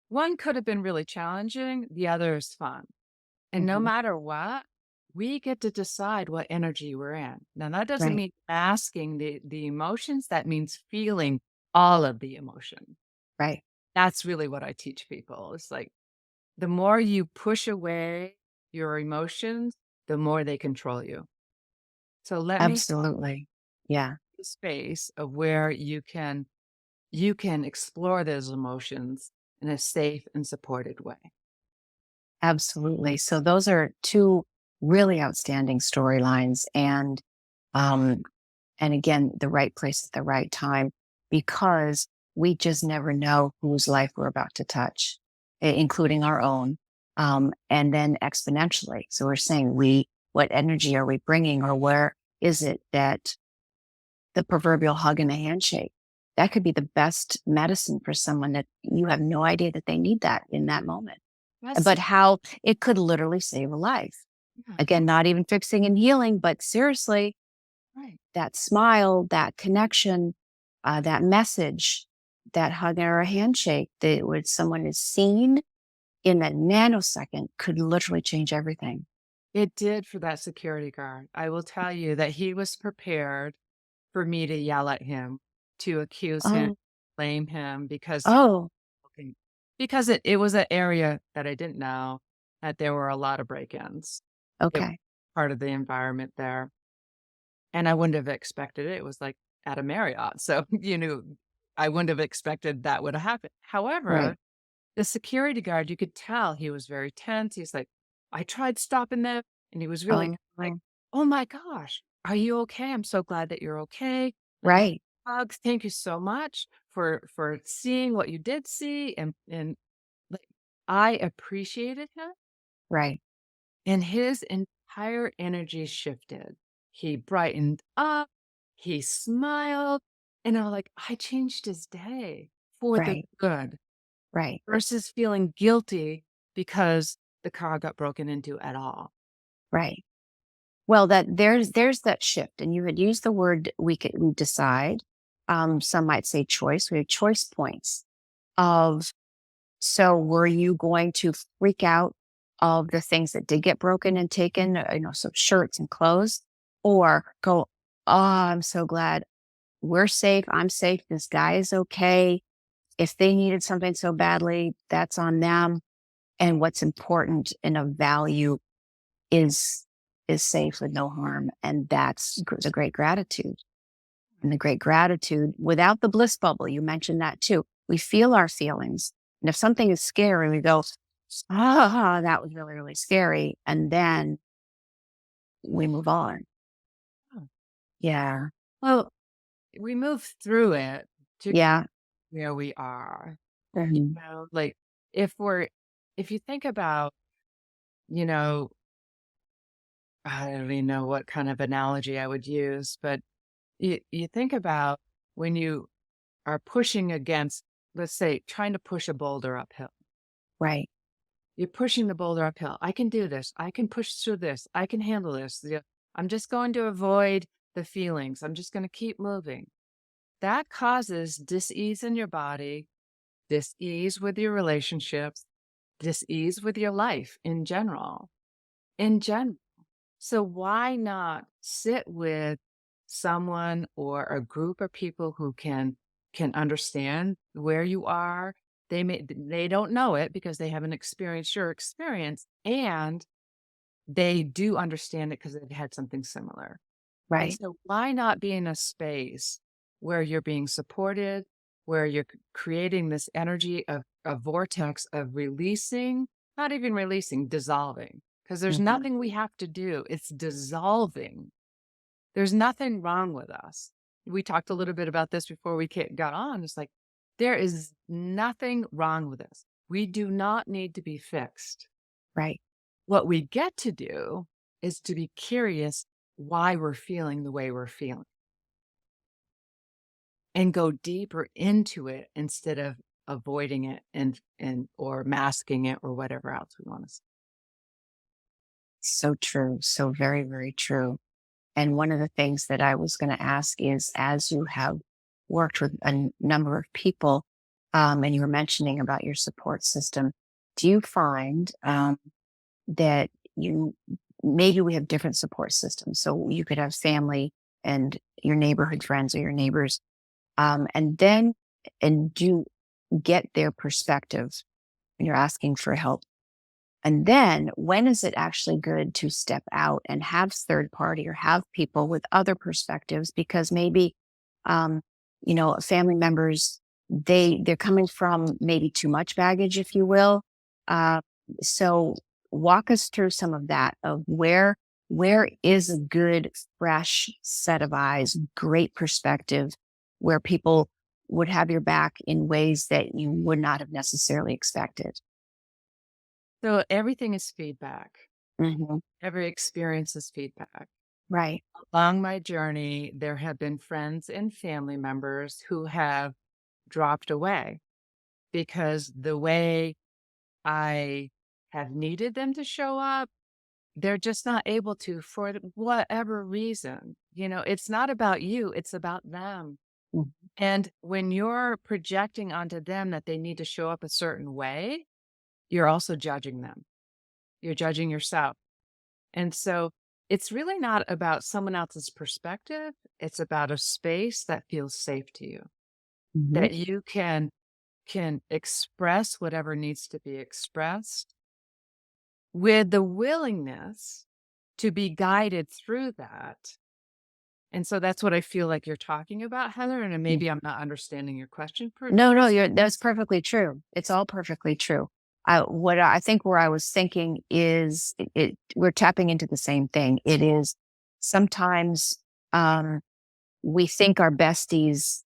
one could have been really challenging, the other is fun. And no hmm matter what, we get to decide what energy we're in. Now that doesn't Right. mean masking the emotions, that means feeling all of the emotion. Right. That's really what I teach people. It's like the more you push away your emotions, the more they control you. So let me Absolutely. Yeah. a space of where you can explore those emotions in a safe and supported way. Absolutely. So those are two really outstanding storylines, um and again, the right place at the right time, because we just never know whose life we're about to touch, including our own. And then exponentially. So we're saying what energy are we bringing, or where is it that the proverbial hug and a handshake, that could be the best medicine for someone that you have no idea that they need that in that moment. That's But how it could literally save a life. yeah, Again, not even fixing and healing, but seriously, right. that smile, that connection, that message, that hug or a handshake, that when someone is seen in a nanosecond could literally change everything. It did for that security guard. I will tell you that he was prepared for me to yell at him, to accuse him, Oh, blame him oh, because it was an area that I didn't know that there were a lot of break-ins. It was okay. part of the environment there, and I wouldn't have expected it. It was like at a Marriott, so, I wouldn't have expected that would have happened. However, Right. the security guard, you could tell he was very tense. He's like, "I tried stopping them," and he was really Oh, like, oh, "Oh my gosh, are you okay? I'm so glad that you're okay. Let me right, hug. Thank you so much for seeing what you did see." And like, I appreciated him, right, and his entire energy shifted. He brightened up, he smiled, and I'm like, I changed his day for the right, good right, versus feeling guilty because the car got broken into at all. right. Well, there's that shift, and you had used the word we decide. Some might say choice. We have choice points of, so were you going to freak out all of the things that did get broken and taken, so shirts and clothes, or go, oh, I'm so glad we're safe. I'm safe. This guy is okay. If they needed something so badly, that's on them. And what's important and of value is is safe with no harm. And that's the great gratitude. And the great gratitude without the bliss bubble. You mentioned that too. We feel our feelings. And if something is scary, we go, ah, that was really, really scary. And then we move on. Oh. Yeah. Well, we move through it to get Yeah. where we are. Mhm. Like if we're if you think about, you know, I don't even know what kind of analogy I would use, but you think about when you are pushing against, let's say, trying to push a boulder uphill. Right. You're pushing the boulder uphill. I can do this. I can push through this. I can handle this. I'm just going to avoid the feelings. I'm just going to keep moving. That causes dis-ease in your body, dis-ease with your relationships, dis-ease with your life in general. In general. So why not sit with someone or a group of people who can understand where you are? They don't know it because they haven't experienced your experience, and they do understand it because they've had something similar. And Right. so why not be in a space where you're being supported, where you're creating this energy of a vortex of releasing, not even releasing, dissolving. Because there's Mhm. nothing we have to do. It's dissolving. There's nothing wrong with us. We talked a little bit about this before we got on. It's like, there is nothing wrong with us. We do not need to be fixed. Right. What we get to do is to be curious why we're feeling the way we're feeling and go deeper into it instead of avoiding it and or masking it or whatever else we want to say. So true. So very, very true. And one of the things that I was going to ask is, as you have worked with a number of people, and you were mentioning about your support system, do you find that you maybe we have different support systems? So you could have family and your neighborhood friends or your neighbors, and then and do you get their perspective when you're asking for help? And then when is it actually good to step out and have third party or have people with other perspectives? Because maybe, um, family members, they're coming from maybe too much baggage, if you will. Uh, so walk us through some of that of where is a good, fresh set of eyes, great perspective, where people would have your back in ways that you would not have necessarily expected. So everything is feedback. Hmm. Every experience is feedback. Right. Along my journey, there have been friends and family members who have dropped away because the way I have needed them to show up, they're just not able to for whatever reason. It's not about you, it's about them. Mhm. And when you're projecting onto them that they need to show up a certain way, you're also judging them. You're judging yourself. And so it's really not about someone else's perspective. It's about a space that feels safe to you, Mhm. that you can express whatever needs to be expressed with the willingness to be guided through that. And so that's what I feel like you're talking about, Heather. And Mm. maybe I'm not understanding your question. No, no, that's perfectly true. It's all perfectly true. What I think where I was thinking is we're tapping into the same thing. It is sometimes um, we think our besties,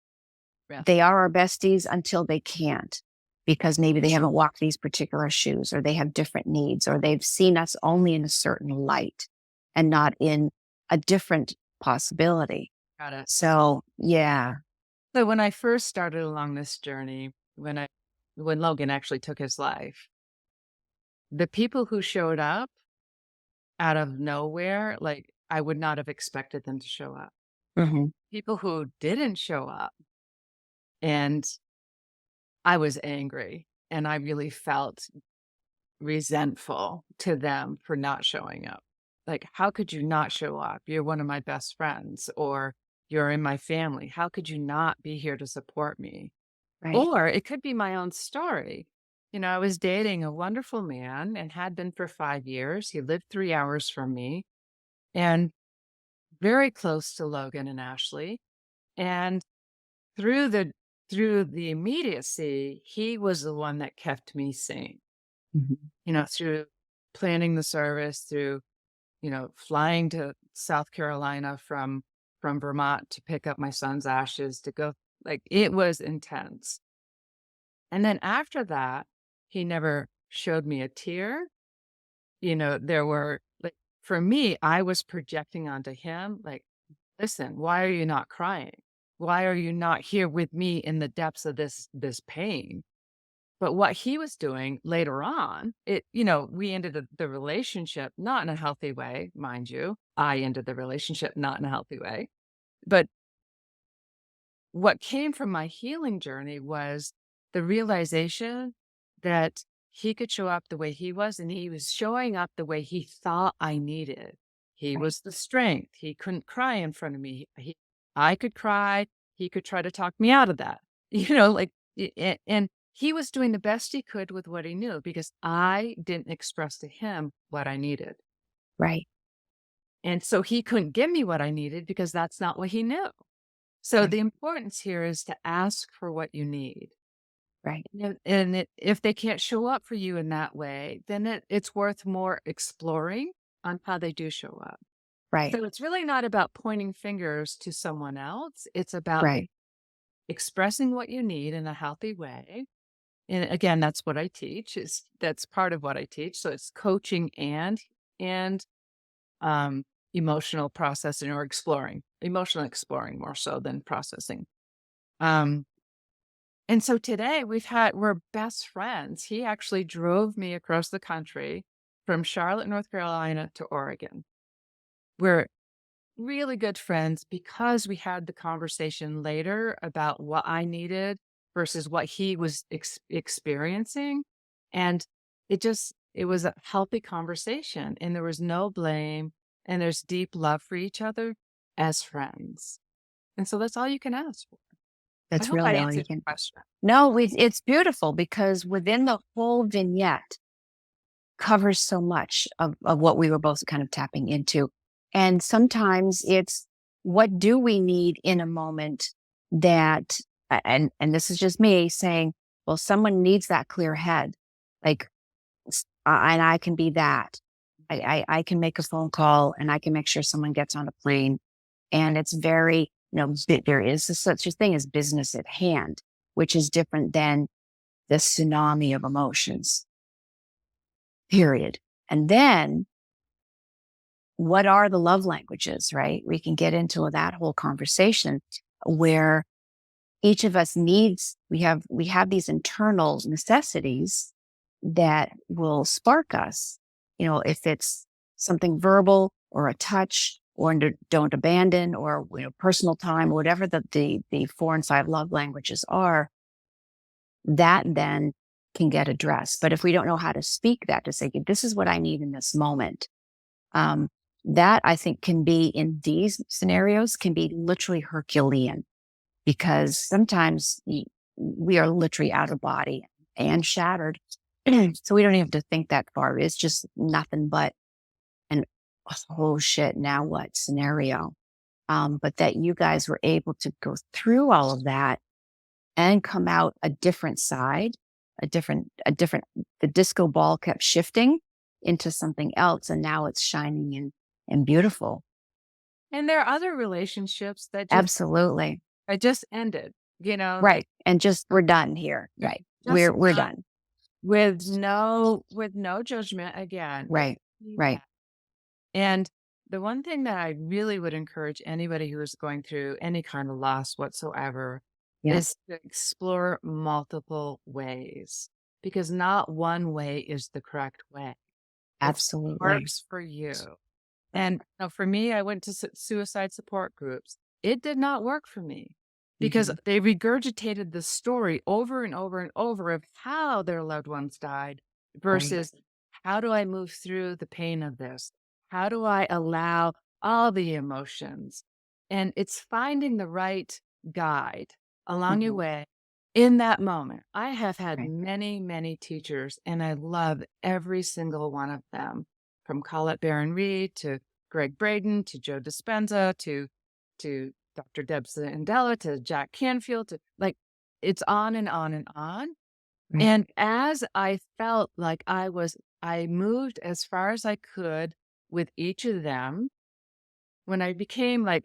Yes. they are our besties until they can't, because maybe they haven't walked these particular shoes, or they have different needs, or they've seen us only in a certain light and not in a different possibility. Got it. So yeah. So when I first started along this journey, when Logan actually took his life, the people who showed up out of nowhere, like, I would not have expected them to show up. Mhm. People who didn't show up, and I was angry, and I really felt resentful to them for not showing up. Like, how could you not show up? You're one of my best friends, or you're in my family. How could you not be here to support me? Right. Or it could be my own story. I was dating a wonderful man and had been for 5 years. He lived 3 hours from me and very close to Logan and Ashley. And through the through the immediacy, he was the one that kept me sane. Mhm. Through planning the service, through flying to South Carolina from Vermont to pick up my son's ashes to go. Like, it was intense. And then after that, he never showed me a tear. There were, like, for me, I was projecting onto him, like, listen, why are you not crying? Why are you not here with me in the depths of this pain? But what he was doing later on, we ended the relationship not in a healthy way, mind you. I ended the relationship not in a healthy way. But what came from my healing journey was the realization that he could show up the way he was, and he was showing up the way he thought I needed. He Right. was the strength. He couldn't cry in front of me. I could cry. He could try to talk me out of that. Like, and he was doing the best he could with what he knew because I didn't express to him what I needed. Right. And so he couldn't give me what I needed because that's not what he knew. So Right. the importance here is to ask for what you need. Right. If they can't show up for you in that way, then it's worth more exploring on how they do show up. Right. So it's really not about pointing fingers to someone else. It's about Right. expressing what you need in a healthy way. And again, that's what I teach. That's part of what I teach. So it's coaching and um, emotional processing or exploring, emotional exploring more so than processing. Um, And so today we're best friends. He actually drove me across the country from Charlotte, North Carolina to Oregon. We're really good friends because we had the conversation later about what I needed versus what he was experiencing. And it was a healthy conversation and there was no blame and there's deep love for each other as friends. And so that's all you can ask for. I That's hope I really all you answered can. your question. No, it's beautiful because within the whole vignette covers so much of what we were both kind of tapping into. And sometimes it's what do we need in a moment that and this is just me saying, well, someone needs that clear head. Like and I can be that. I can make a phone call and I can make sure someone gets on a plane. And it's very, there is such a thing as business at hand, which is different than the tsunami of emotions, period. And then what are the love languages, right? We can get into that whole conversation where each of us needs, we have these internal necessities that will spark us. If it's something verbal or a touch or don't abandon or personal time, whatever the 4 and 5 love languages are, that then can get addressed. But if we don't know how to speak that to say, this is what I need in this moment, um, that I think can be in these scenarios can be literally Herculean because sometimes we are literally out of body and shattered. So we don't even have to think that far. It's just nothing but an oh shit, now what scenario. But that you guys were able to go through all of that and come out a different side, the disco ball kept shifting into something else. And now it's shining and beautiful. And there are other relationships that Absolutely. just ended, Right. And just, we're done here. Right. just We're done. with no judgment again. Right. Right. And the one thing that I really would encourage anybody who is going through any kind of loss whatsoever Yeah. is to explore multiple ways because not one way is the correct way. It Absolutely. works for you. And for me, I went to suicide support groups. It did not work for me because they regurgitated the story over and over and over of how their loved ones died Right. versus How do I move through the pain of this? How do I allow all the emotions? And it's finding the right guide along your Mhm. way in that moment. I have had Right. many, many teachers, and I love every single one of them, from Colette Baron Reed to Greg Braden to Joe Dispenza to Dr. Deb Andela to Jack Canfield to like it's on and on and on. Right. And as I felt like I moved as far as I could with each of them, when I became like,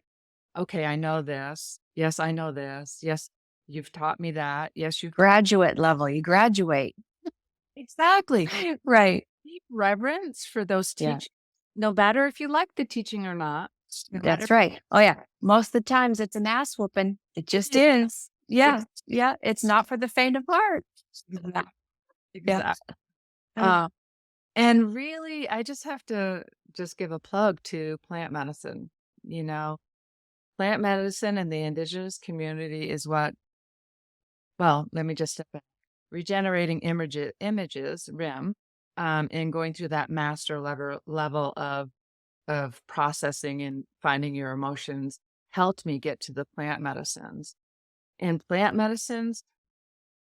okay, I know this. Yes, I know this. Yes, you've taught me that. Yes, you've taught Graduate level, you graduate. exactly. Right. Deep reverence for those Yeah. teachers, no matter if you like the teaching or not, no matter That's right. Oh, yeah. Most of the times it's an ass whooping. It just it, is. Yeah. ex- Yeah. It's not for the faint of heart. exact- Yeah. exactly. Uh, And really, I just have to just give a plug to plant medicine. You know, plant medicine and the indigenous community is what, well, let me just step back. Regenerating images, RIM, and going through that master level of processing and finding your emotions helped me get to the plant medicines. And plant medicines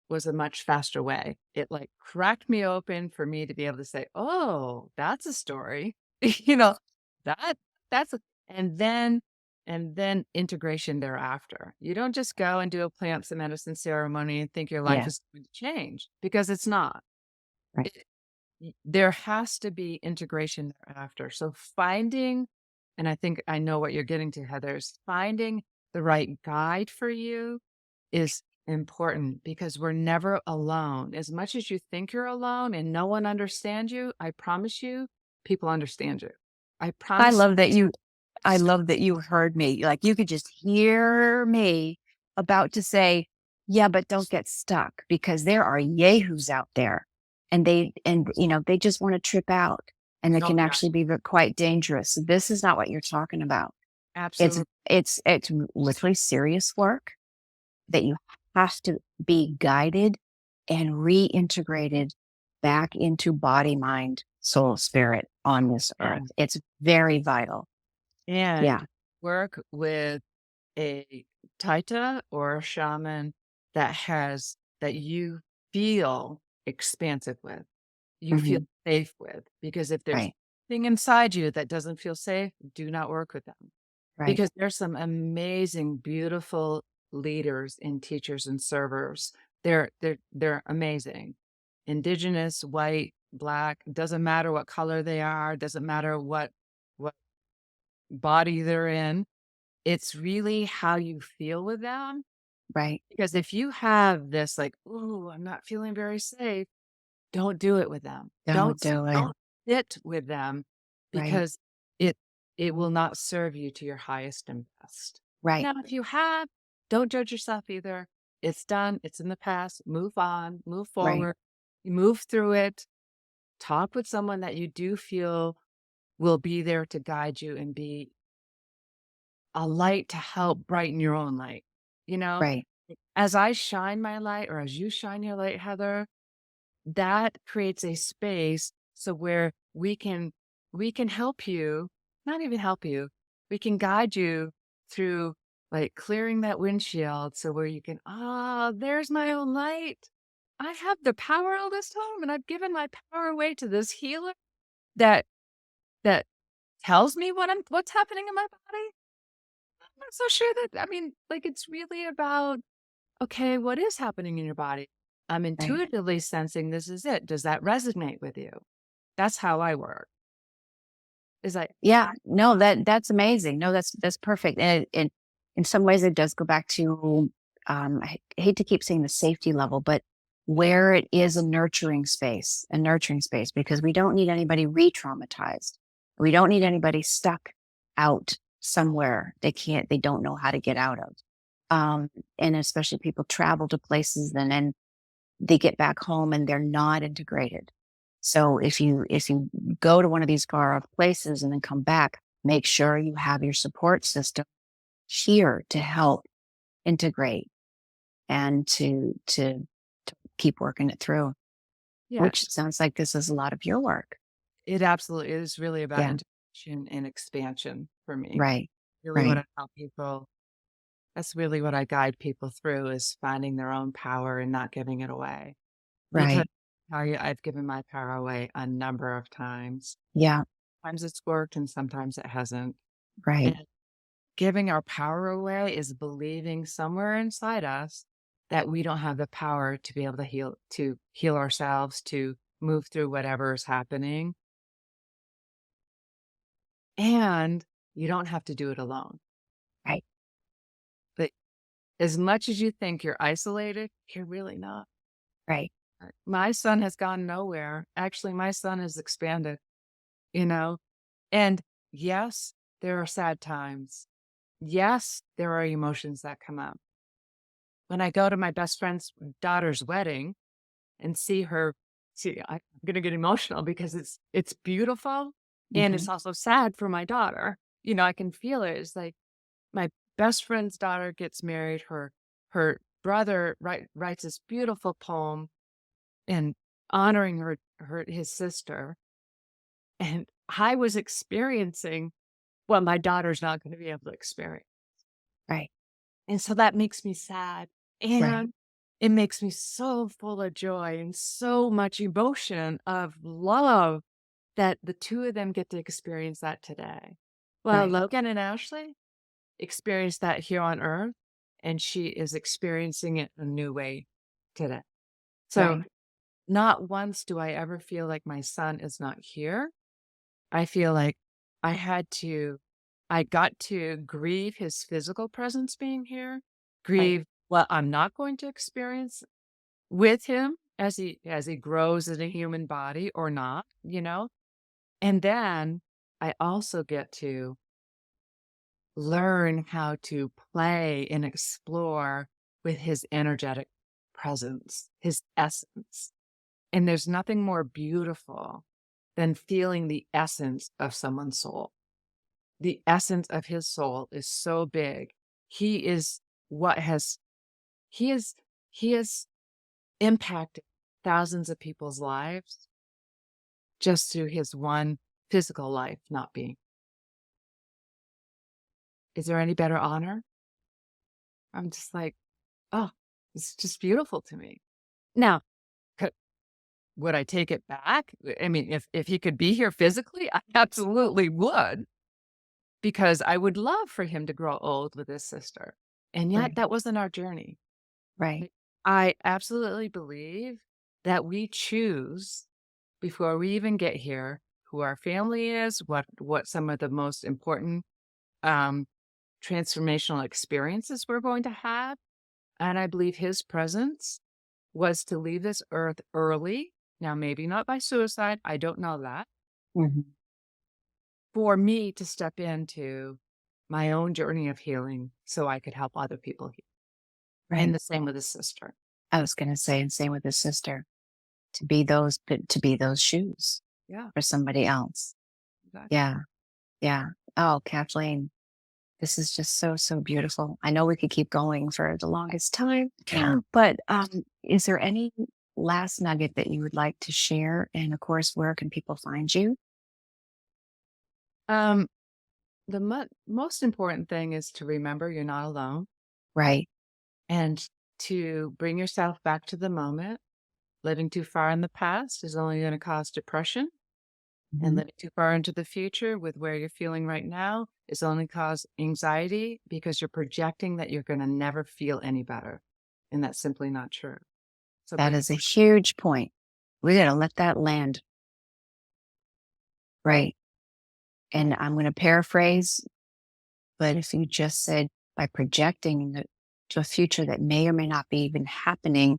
was a much faster way. It like cracked me open for me to be able to say, "Oh, that's a story." You know, that that's a, and then and then integration thereafter. You don't just go and do a plants and medicine ceremony and think your life yeah. is going to change because it's not. Right. It, there has to be integration thereafter. So finding, and I think I know what you're getting to, Heather, is finding the right guide for you is important because we're never alone. As much as you think you're alone and no one understands you, I promise you, people understand you. I I promise. love that you I love that you heard me. Like you could just hear me about to say, yeah, but don't get stuck because there are yahoos out there and they just want to trip out and they Oh can yeah, actually be quite dangerous. This is not what you're talking about. It's absolutely. it's literally serious work that you have to be guided and reintegrated back into body, mind, soul, spirit on this earth. And It's very vital. and Yeah. work with a taita or a shaman that you feel expansive with, you feel Hmm. safe with. Because if there's Right. anything inside you that doesn't feel safe, do not work with them. Right. Because there's some amazing, beautiful leaders and teachers and servers. They're amazing. Indigenous, white, black, doesn't matter what color they are, doesn't matter what body they're in. It's really how you feel with them. Right. Because if you have this like, "Ooh, I'm not feeling very safe," don't do it with them. Don't do it. Don't sit with them Right. because it it will not serve you to your highest and best. Right. Now, if you have, don't judge yourself either. It's done. It's in the past. Move on. Move Right. forward. You move through it. Talk with someone that you do feel will be there to guide you and be a light to help brighten your own light. You know, Right. as I shine my light or as you shine your light, Heather, that creates a space so where we can help you, not even help you, we can guide you through like clearing that windshield so where you can, ah, there's my own light. I have the power all this time and I've given my power away to this healer that that tells me what's happening in my body. I'm not so sure that I mean, like it's really about okay, what is happening in your body? I'm Right. intuitively sensing this is it. Does that resonate with you? That's how I work. Is I Yeah. No, that's amazing. No, that's perfect. And in some ways it does go back to I hate to keep saying the safety level, but where it is a nurturing space, because we don't need anybody re-traumatized. We don't need anybody stuck out somewhere they don't know how to get out of. And especially people travel to places and then they get back home and they're not integrated. So if you go to one of these far off places and then come back, make sure you have your support system here to help integrate and to keep working it through. Yeah, which sounds like this is a lot of your work. it absolutely is really about Yeah. integration and expansion for me. Right. Really what Right. I tell people, that's really what I guide people through is finding their own power and not giving it away. Because Right. I tell you, I've given my power away a number of times. Yeah. Sometimes it's worked and sometimes it hasn't. Right. And giving our power away is believing somewhere inside us that we don't have the power to be able to heal ourselves, to move through whatever is happening. And you don't have to do it alone. Right. But as much as you think you're isolated, you're really not. Right. My son has gone nowhere. Actually, my son has expanded, you know? And yes, there are sad times. Yes, there are emotions that come up. When I go to my best friend's daughter's wedding and I'm gonna get emotional because it's beautiful and Hmm. it's also sad for my daughter. I can feel it. It's like my best friend's daughter gets married. Her brother writes this beautiful poem and honoring his sister. And I was experiencing what my daughter's not going to be able to experience. Right. And so that makes me sad. Right. And it makes me so full of joy and so much emotion of love that the two of them get to experience that today. Well, Right. Logan and Ashley experienced that here on earth, and she is experiencing it a new way today. So, Right. not once do I ever feel like my son is not here. I feel like I had to I got to grieve his physical presence being here, Right. grieve what I'm not going to experience with him as he grows in a human body or not. And then I also get to learn how to play and explore with his energetic presence, his essence. And there's nothing more beautiful than feeling the essence of someone's soul. The essence of his soul is so big. He is what has he is he has impacted thousands of people's lives just through his one physical life not being. Is there any better honor? I'm just like, oh, it's just beautiful to me. Now, could, would I take it back? I mean, if he could be here physically, I absolutely would. Because I would love for him to grow old with his sister, and yet Right. that wasn't our journey. Right. Like, I absolutely believe that we choose, before we even get here, who our family is, what some of the most important, um, transformational experiences we're going to have, and I believe his presence was to leave this earth early, now maybe not by suicide, I don't know that, Hmm. for me to step into my own journey of healing so I could help other people heal. And Right. the same with his sister. I was going to say, and same with his sister, to be those shoes Yeah, for somebody else. exactly. Yeah. Yeah. Oh, Kathleen, this is just so, so beautiful. I know we could keep going for the longest time, but is there any last nugget that you would like to share? And of course, where can people find you? Um, the most important thing is to remember you're not alone Right. and to bring yourself back to the moment. Living too far in the past is only going to cause depression, and Mhm. living too far into the future with where you're feeling right now is only cause anxiety because you're projecting that you're going to never feel any better. And that's simply not true. So That bring is a huge point. We're going to let that land. Right. And right. I'm going to paraphrase, but if you just said by projecting to a future that may or may not be even happening,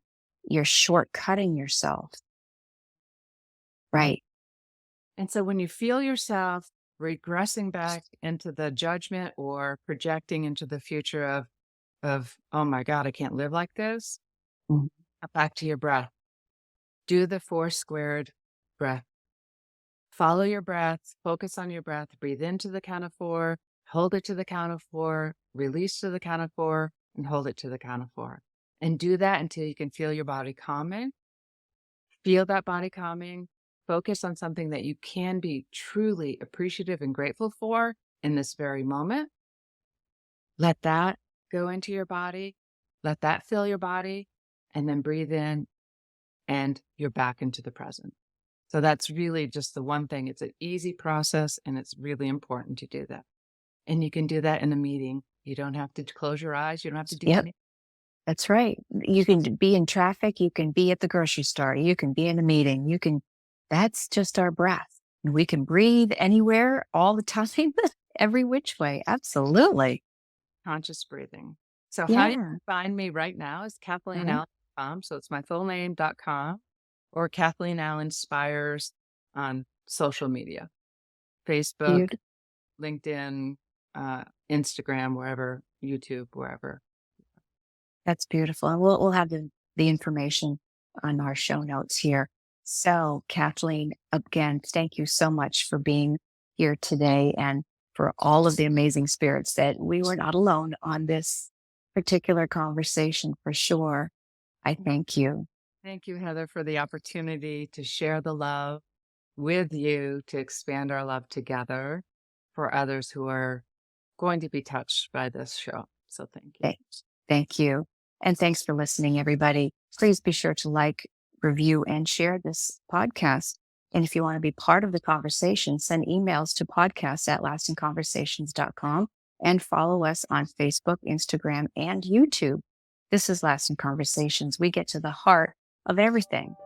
you're shortcutting yourself. Right. And so when you feel yourself regressing back into the judgment or projecting into the future of oh my God, I can't live like this, Mhm. back to your breath. Do the four squared breath. Follow your breath, focus on your breath, breathe into the count of four, hold it to the count of four, release to the count of four, and hold it to the count of four. And do that until you can feel your body calming, Feel that body calming. Focus on something that you can be truly appreciative and grateful for in this very moment. Let that go into your body. Let that fill your body, and then breathe in, and you're back into the present. So that's really just the one thing. It's an easy process, and it's really important to do that. And you can do that in a meeting. You don't have to close your eyes. You don't have to do Yep, anything. that's right. You can be in traffic, you can be at the grocery store, you can be in a meeting, that's just our breath. And we can breathe anywhere all the time, every which way. Absolutely. Conscious breathing. So how you Yeah. find me right now is Uh-huh. CathleenElle.com. So it's my full name.com, or Kathleen Elle Inspires on social media, Facebook, Beautiful. LinkedIn, Instagram, wherever, YouTube, wherever. That's beautiful. And we'll have the information on our show notes here. So, Kathleen, again, thank you so much for being here today and for all of the amazing spirits that we were not alone on this particular conversation for sure. I thank you. Thank you, Heather, for the opportunity to share the love with you, to expand our love together for others who are going to be touched by this show. So thank you. Thanks. Thank you. And thanks for listening, everybody. Please be sure to like, review, and share this podcast. And if you want to be part of the conversation, send emails to podcast@lastingconversations.com and follow us on Facebook, Instagram, and YouTube. This is Lasting Conversations. We get to the heart of everything.